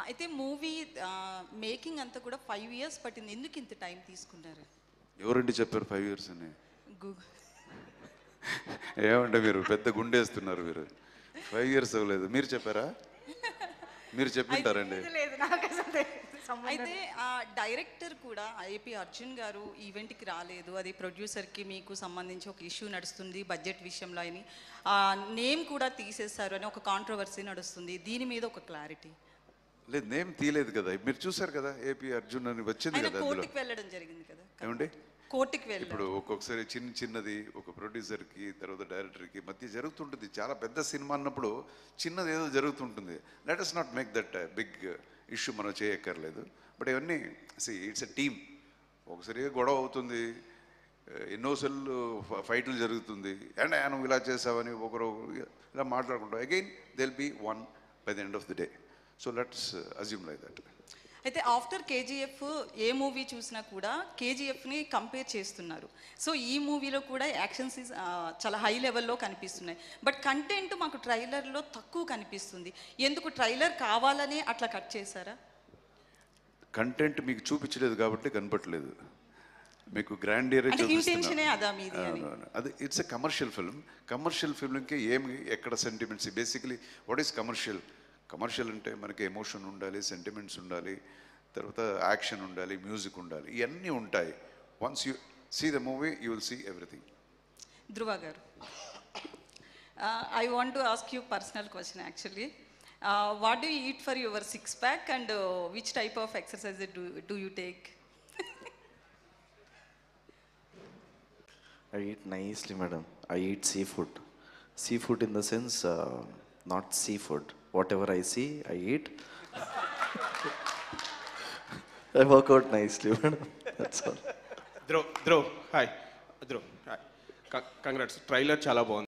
అయితే movie making అంతా కూడా 5 ఇయర్స్ పట్టింది. ఎందుకు ఇంత టైం తీసుకున్నారు? ఎవరండి చెప్పారు 5 ఇయర్స్ అని? గూగుల్. ఏమంటే మీరు పెద్ద గుండేస్తున్నారు. మీరు 5 ఇయర్స్ అవ్వలేదు, మీరు చెప్పారా? మీరు చెప్పింటారండి. అయితే డైరెక్టర్ కూడా ఏపీ అర్జున్ గారు ఈవెంట్కి రాలేదు, అది ప్రొడ్యూసర్కి మీకు సంబంధించి ఒక ఇష్యూ నడుస్తుంది బడ్జెట్ విషయంలో అని, నేమ్ కూడా తీసేశారు అని ఒక కాంట్రవర్సీ నడుస్తుంది. దీని మీద ఒక క్లారిటీ లేదు. నేమ్ తీయలేదు కదా, మీరు చూసారు కదా, ఏపీ అర్జున్ అని వచ్చింది కదా. కోర్టుకి వెళ్ళడం జరిగింది కదా. ఏమండి, కోర్టుకి వెళ్ళి ఇప్పుడు ఒక్కొక్కసారి చిన్నది ఒక ప్రొడ్యూసర్కి తర్వాత డైరెక్టర్కి మధ్య జరుగుతుంటుంది. చాలా పెద్ద సినిమా అన్నప్పుడు చిన్నది ఏదో జరుగుతుంటుంది. Let us not make that big issue, మనం చేయక్కర్లేదు. బట్ ఇవన్నీ ఇట్స్ ఎ టీమ్. ఒకసారి గొడవ అవుతుంది, ఎన్నోసార్లు ఫైట్లు జరుగుతుంది, అండ్ నువ్వు ఇలా చేసావని ఒకరు ఇలా మాట్లాడుకుంటాం. Again they will be one by the end of the day. So let's assume like that. అయితే ఆఫ్టర్ కేజీఎఫ్ ఏ మూవీ చూసినా కూడా కేజీఎఫ్ని కంపేర్ చేస్తున్నారు. సో ఈ మూవీలో కూడా యాక్షన్స్ చాలా హై లెవెల్లో కనిపిస్తున్నాయి. బట్ కంటెంట్ మాకు ట్రైలర్లో తక్కువ కనిపిస్తుంది. ఎందుకు ట్రైలర్ కావాలనే అట్లా కట్ చేశారా? కంటెంట్ మీకు చూపించలేదు కాబట్టి కనపట్లేదు. మీకు గ్రాండియర్ అది it's a commercial film. Commercial ఫిల్మ్కి ఏమి ఎక్కడ sentiments, basically what is commercial? Commercial అంటే మనకి ఎమోషన్ ఉండాలి, సెంటిమెంట్స్ ఉండాలి, తర్వాత యాక్షన్ ఉండాలి, మ్యూజిక్ ఉండాలి, ఇవన్నీ ఉంటాయి. Once you see the movie you will see everything. Dhruva garu, I want to ask you personal question actually. What do you eat for your 6-pack and which type of exercise do you take? I eat nicely, madam. I eat seafood. Seafood in the sense, not seafood. Whatever I see, I eat. I work out nicely, madam. That's all. Dhruv, hi. Dhruv, hi. Congrats. Trailer chala bagundi.